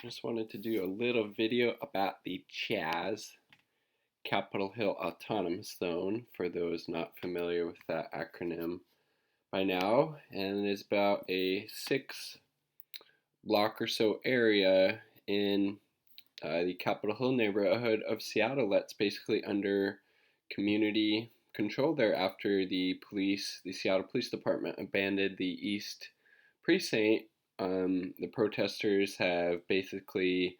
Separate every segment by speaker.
Speaker 1: Just wanted to do a little video about the CHAZ, Capitol Hill Autonomous Zone, for those not familiar with that acronym by now. And it's about a 6-block or so area in the Capitol Hill neighborhood of Seattle that's basically under community control there after the Seattle Police Department abandoned the East Precinct. The protesters have basically,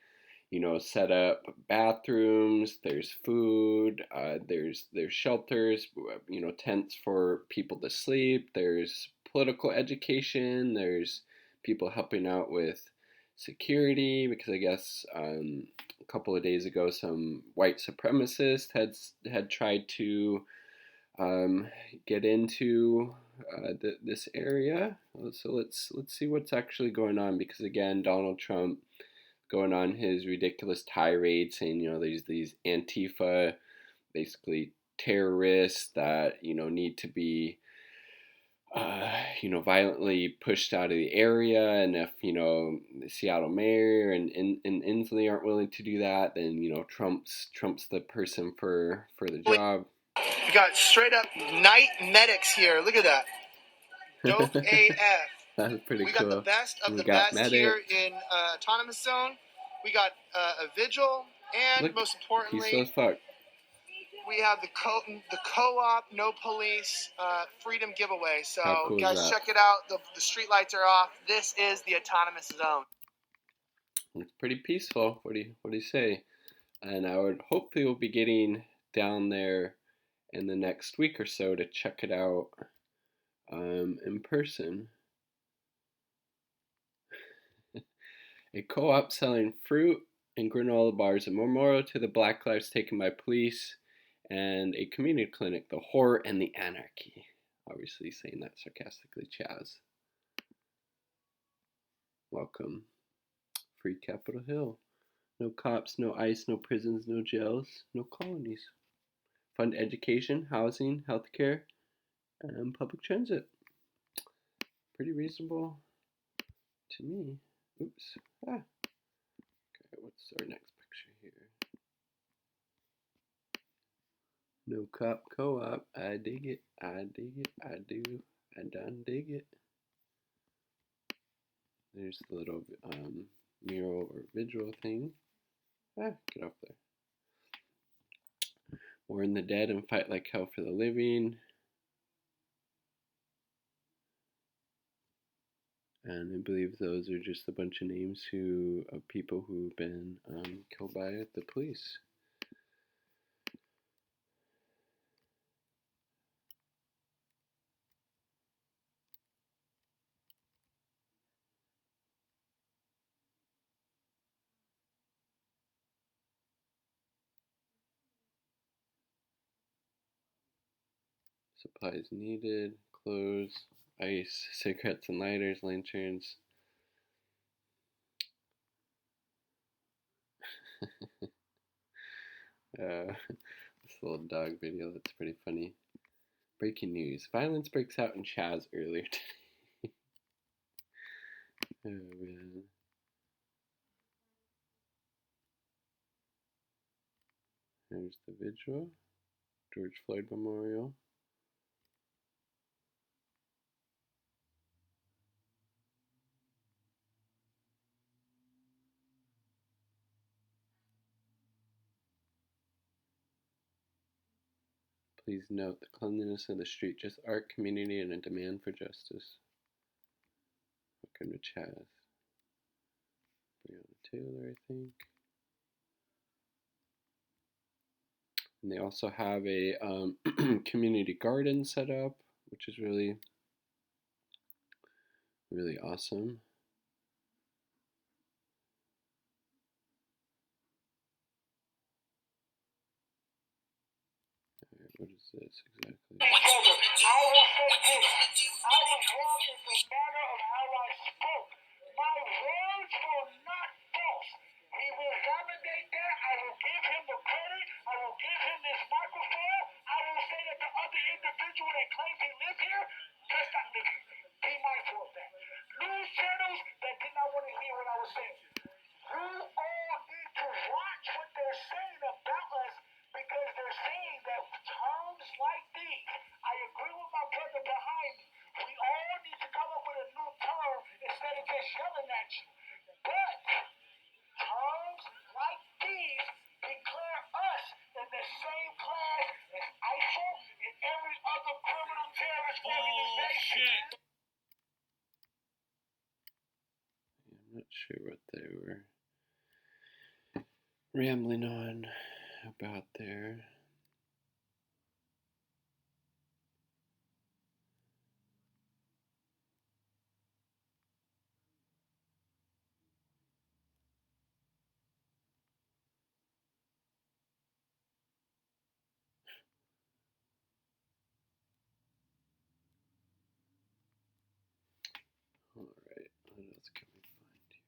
Speaker 1: set up bathrooms. There's food. There's shelters. Tents for people to sleep. There's political education. There's people helping out with security because I guess a couple of days ago some white supremacists had tried to get into this area. So let's see what's actually going on, because again, Donald Trump going on his ridiculous tirade saying, there's these Antifa, basically terrorists that need to be violently pushed out of the area, and if the Seattle mayor and Inslee aren't willing to do that, then Trump's the person for the job.
Speaker 2: We got straight up night medics here. Look at that. Dope AF.
Speaker 1: That's pretty
Speaker 2: cool. We
Speaker 1: got
Speaker 2: the best of the
Speaker 1: got
Speaker 2: best
Speaker 1: medic
Speaker 2: here in Autonomous Zone. We got a vigil, and
Speaker 1: Look,
Speaker 2: most importantly,
Speaker 1: peaceful as fuck.
Speaker 2: We have the co-op, no police, freedom giveaway. So
Speaker 1: cool
Speaker 2: guys, check it out. The street lights are off. This is the Autonomous Zone.
Speaker 1: It's pretty peaceful. What do you say? And I would hopefully we'll be getting down there in the next week or so to check it out in person. A co-op selling fruit and granola bars, a memorial to the Black lives taken by police, and a community clinic, the horror and the anarchy. Obviously saying that sarcastically, Chaz. Welcome. Free Capitol Hill. No cops, no ICE, no prisons, no jails, no colonies. Fund education, housing, healthcare, and public transit. Pretty reasonable to me. Oops. Okay, what's our next picture here? No cop co-op. I dig it. I dig it. I do. I done dig it. There's the little mural or vigil thing. Get off there. Mourn the dead and fight like hell for the living. And I believe those are just a bunch of names of people who've been killed by the police. Supplies needed, clothes, ice, cigarettes and lighters, lanterns. This little dog video, that's pretty funny. Breaking news. Violence breaks out in CHAZ earlier today. Oh, man. There's the vigil. George Floyd Memorial. Please note the cleanliness of the street, just art, community, and a demand for justice. Welcome to CHAZ. Breonna Taylor, I think. And they also have a community garden set up, which is really, really awesome. What is this exactly?
Speaker 2: I will say this. I was wrong in the manner of how I spoke. My words were not false. He will validate that. I will give him the credit. I will give him this microphone. I will say that the other individual that claims he lives here does not live here. Be mindful of that. News channels that did not want to hear what I was saying. You
Speaker 1: they were rambling on about there. All right, what else can we find here?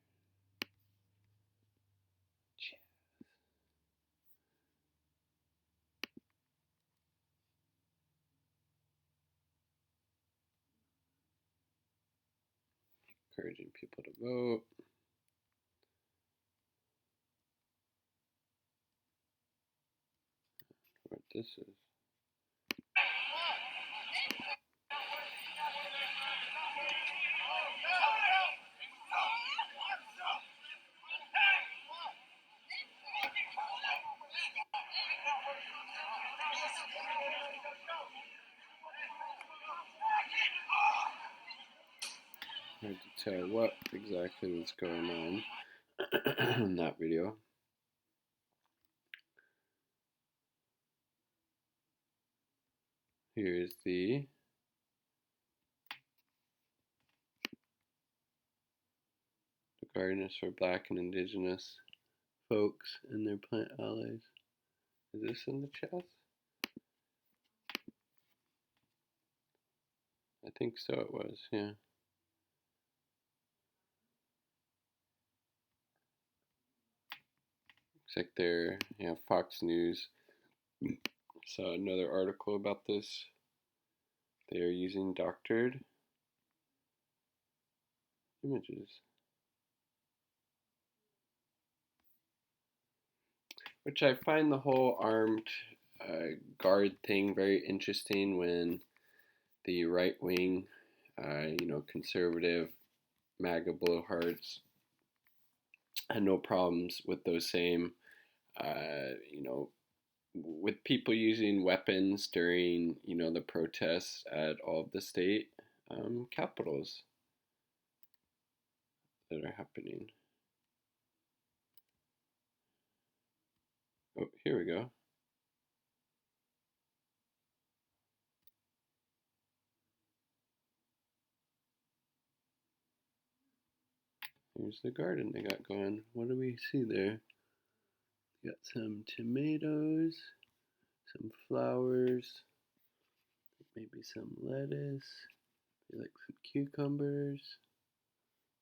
Speaker 1: Encouraging people to vote. What this is. Hard to tell what exactly was going on in that video. Here's the garden is for Black and Indigenous folks and their plant allies. Is this in the CHAZ? I think so it was, yeah. Looks like they're, Fox News. Saw another article about this. They are using doctored images. Which I find the whole armed guard thing very interesting when the right wing, conservative MAGA blowhards had no problems with those same, with people using weapons during, the protests at all of the state capitals that are happening. Oh, here we go. Here's the garden they got going. What do we see there? We got some tomatoes, some flowers, maybe some lettuce, maybe like some cucumbers.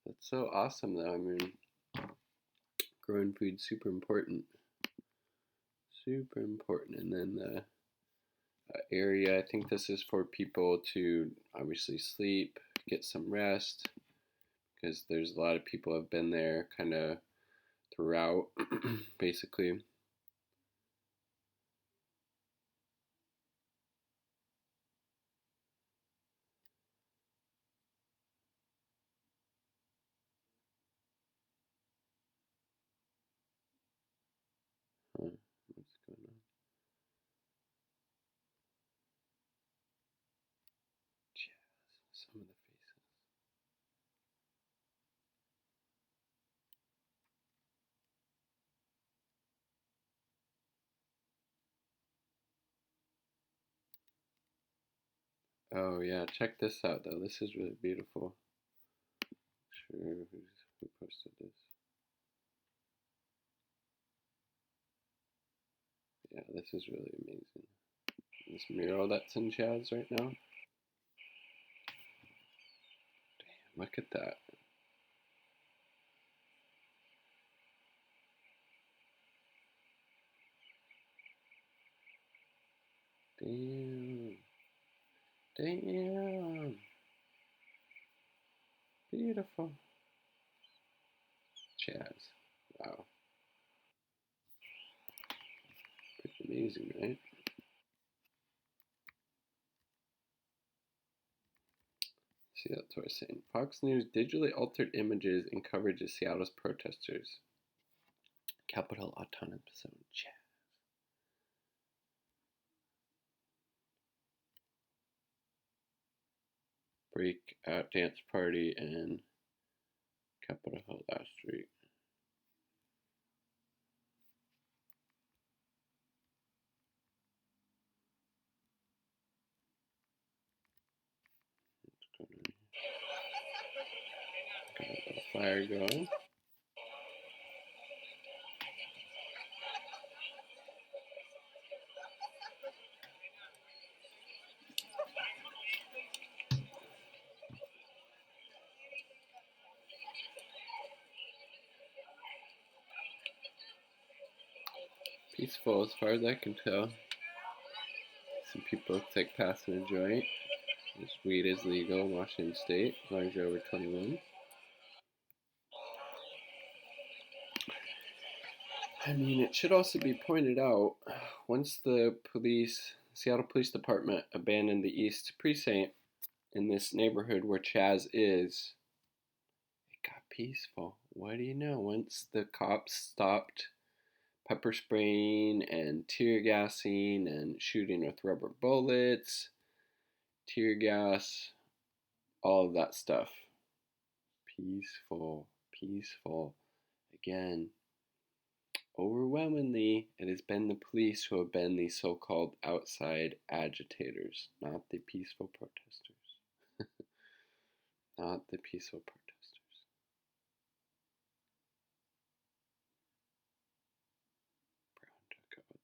Speaker 1: That's so awesome though. I mean, growing food's super important. Super important. And then the area, I think this is for people to obviously sleep, get some rest, because there's a lot of people have been there kind of throughout, basically. Huh, what's going on? CHAZ, some of the faces. Oh yeah, check this out though. This is really beautiful. Sure, who posted this? Yeah, this is really amazing. This mural that's in CHAZ right now. Damn, look at that. Damn. Damn. Beautiful. CHAZ. Wow. Pretty amazing, right? See, that's what I was saying. Fox News digitally altered images and coverage of Seattle's protesters. Capitol Autonomous Zone CHAZ. Breakout dance party in Capitol Hill last week. Got a little fire going. Peaceful as far as I can tell. Some people look like passing a joint. This weed is legal in Washington State as long as you're over 21. I mean, it should also be pointed out, once the Seattle Police Department abandoned the East Precinct in this neighborhood where CHAZ is, it got peaceful. What do you know? Once the cops stopped pepper spraying and tear gassing and shooting with rubber bullets, tear gas, all of that stuff. Peaceful, peaceful. Again, overwhelmingly, it has been the police who have been the so called outside agitators, not the peaceful protesters. Not the peaceful protesters. Brown took out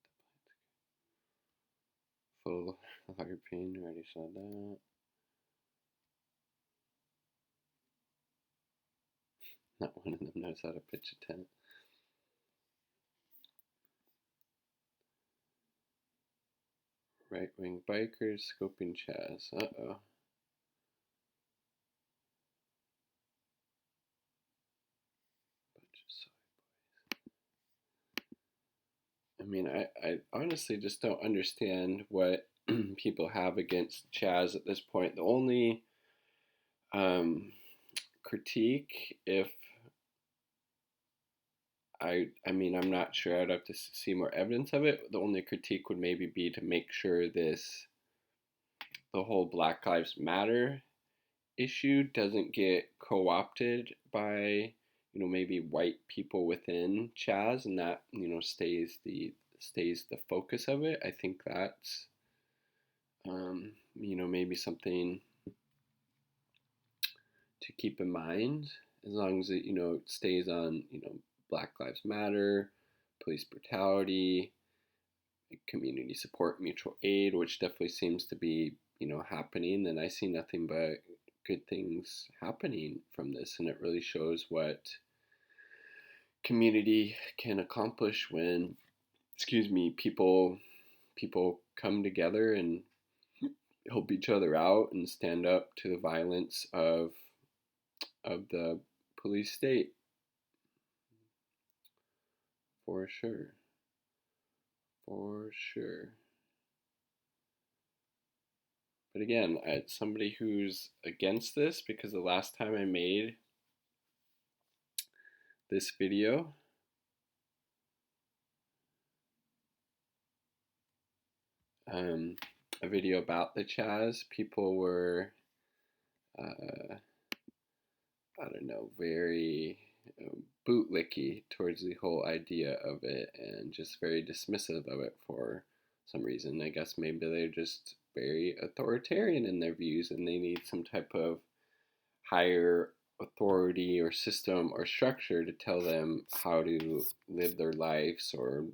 Speaker 1: the full harping, already saw that. Not one of them knows how to pitch a tent. Right wing bikers scoping CHAZ. Uh-oh. I mean, I honestly just don't understand what people have against CHAZ at this point. The only um, critique, if I mean, I'm not sure. I'd have to see more evidence of it. The only critique would maybe be to make sure the whole Black Lives Matter issue doesn't get co-opted by maybe white people within CHAZ, and that stays the focus of it. I think that's maybe something to keep in mind, as long as it stays on Black Lives Matter, police brutality, community support, mutual aid, which definitely seems to be happening. Then I see nothing but good things happening from this, and it really shows what community can accomplish when, people come together and help each other out and stand up to the violence of the police state, for sure, for sure. But again, as somebody who's against this, because the last time I made this video, um, a video about the CHAZ, people were, uh, I don't know, very bootlicky towards the whole idea of it and just very dismissive of it for some reason. I guess maybe they're just very authoritarian in their views and they need some type of higher authority or system or structure to tell them how to live their lives or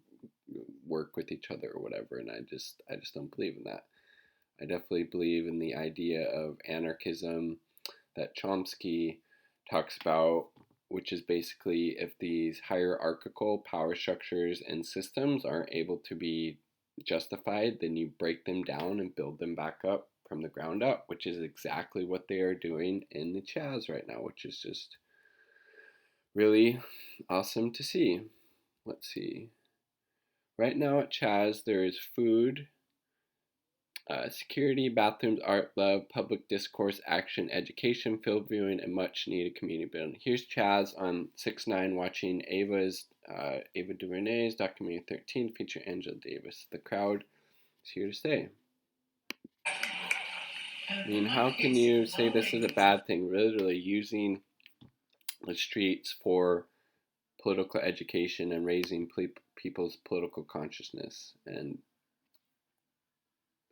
Speaker 1: work with each other or whatever. And I just don't believe in that. I definitely believe in the idea of anarchism that Chomsky talks about, which is basically if these hierarchical power structures and systems aren't able to be justified, then you break them down and build them back up from the ground up, which is exactly what they are doing in the CHAZ right now, which is just really awesome to see. Let's see. Right now at CHAZ, there is food, security, bathrooms, art, love, public discourse, action, education, film viewing, and much needed community building. Here's CHAZ on 6ix9ine watching Ava DuVernay's documentary 13 featuring Angela Davis. The crowd is here to stay. I mean, how can you say this is a bad thing? Literally using the streets for political education and raising people's political consciousness. And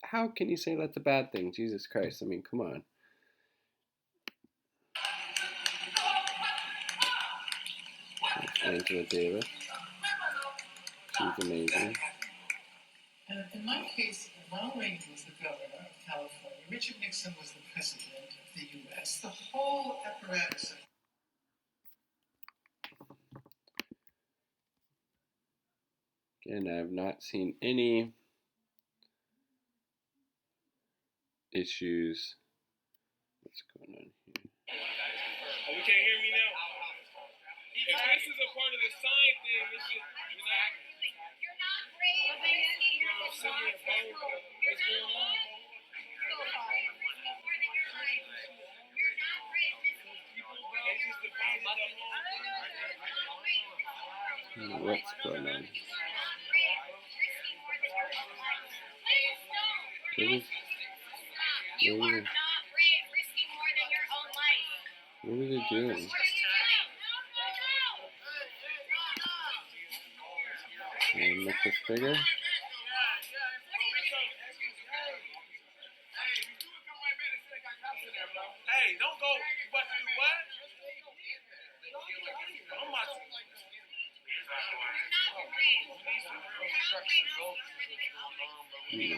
Speaker 1: how can you say that's a bad thing? Jesus Christ. I mean, come on. Angela Davis. She's amazing.
Speaker 2: In my case, Ronald Reagan was the governor of California. Richard Nixon was the president of the U.S. The whole apparatus of
Speaker 1: Again, I have not seen any issues. What's going on here?
Speaker 2: Oh, we can't hear me now? If this is a part of the sign thing, this shit, you're not brave. Bro, send me a phone. What's going on? So sorry.
Speaker 1: What's going on? What are they doing? Make this bigger.
Speaker 2: Hey, don't go. You about to do what? I'm about to.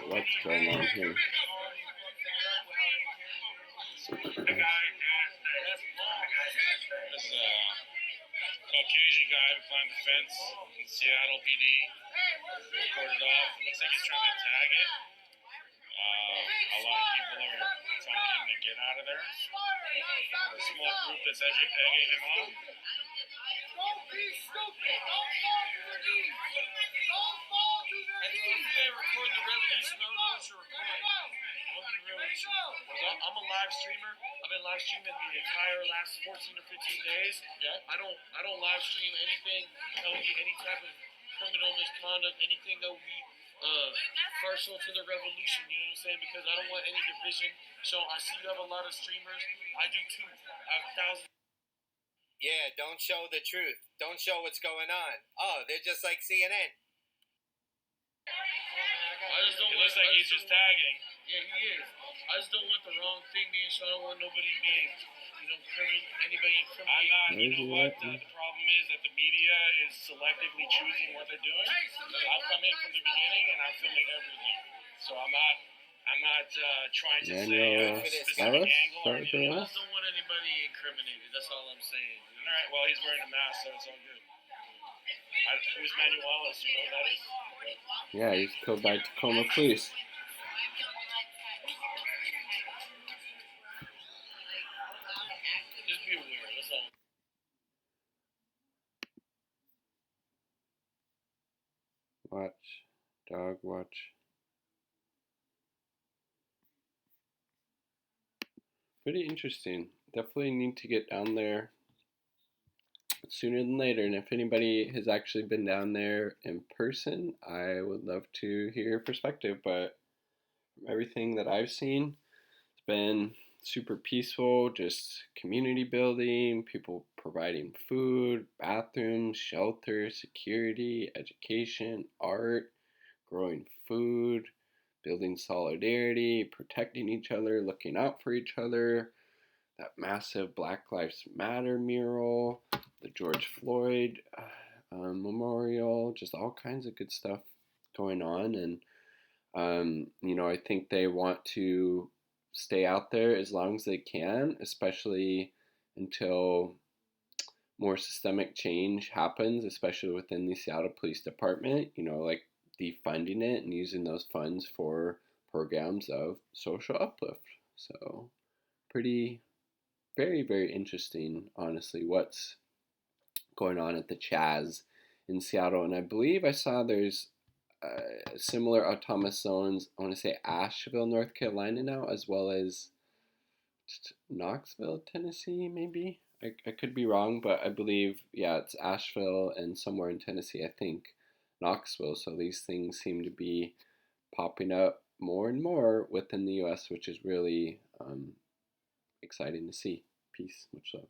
Speaker 1: What's going on here?
Speaker 2: This Caucasian guy who climbed the fence in Seattle PD. Recorded off. Looks like he's trying to tag it. A lot of people are telling him to get out of there. A small group that's egging him on. Don't be stupid. Don't fall to the knees. Don't fall to their knees. They record the revolution. I don't know what you're recording. I'm a live streamer. I've been live streaming the entire last 14 or 15 days. Yeah. I don't live stream anything that will be any type of criminal misconduct, anything that will be partial to the revolution, you know what I'm saying? Because I don't want any division. So I see you have a lot of streamers. I do too. I have thousands.
Speaker 3: Yeah, don't show the truth. Don't show what's going on. Oh, they're just like CNN.
Speaker 2: It looks like he's just tagging. Yeah, he is. I just don't want the wrong thing being shown. I don't want nobody being, anybody incriminating. You know what? The problem is that the media is selectively choosing what they're doing. I've come in from the beginning and I'm filming everything. So I'm not trying to say a specific angle or anything. I just don't want anybody incriminated. That's all I'm saying. All right. Well, he's wearing a mask, so it's all good. Who's Manuel Wallace? You know who that is?
Speaker 1: Yeah, he's killed by Tacoma police.
Speaker 2: Just be aware. That's all.
Speaker 1: Watch. Dog watch. Pretty interesting. Definitely need to get down there sooner than later. And if anybody has actually been down there in person, I would love to hear your perspective. But from everything that I've seen, it's been super peaceful, just community building, people providing food, bathrooms, shelter, security, education, art, growing food, building solidarity, protecting each other, looking out for each other. That massive Black Lives Matter mural, the George Floyd memorial, just all kinds of good stuff going on. And, I think they want to stay out there as long as they can, especially until more systemic change happens, especially within the Seattle Police Department, like defunding it and using those funds for programs of social uplift. So, pretty very, very interesting, honestly, what's going on at the CHAZ in Seattle. And I believe I saw there's similar autonomous zones, I want to say Asheville, North Carolina now, as well as Knoxville, Tennessee, maybe? I could be wrong, but I believe, yeah, it's Asheville and somewhere in Tennessee, I think Knoxville. So these things seem to be popping up more and more within the U.S., which is really exciting to see. Peace. Much love.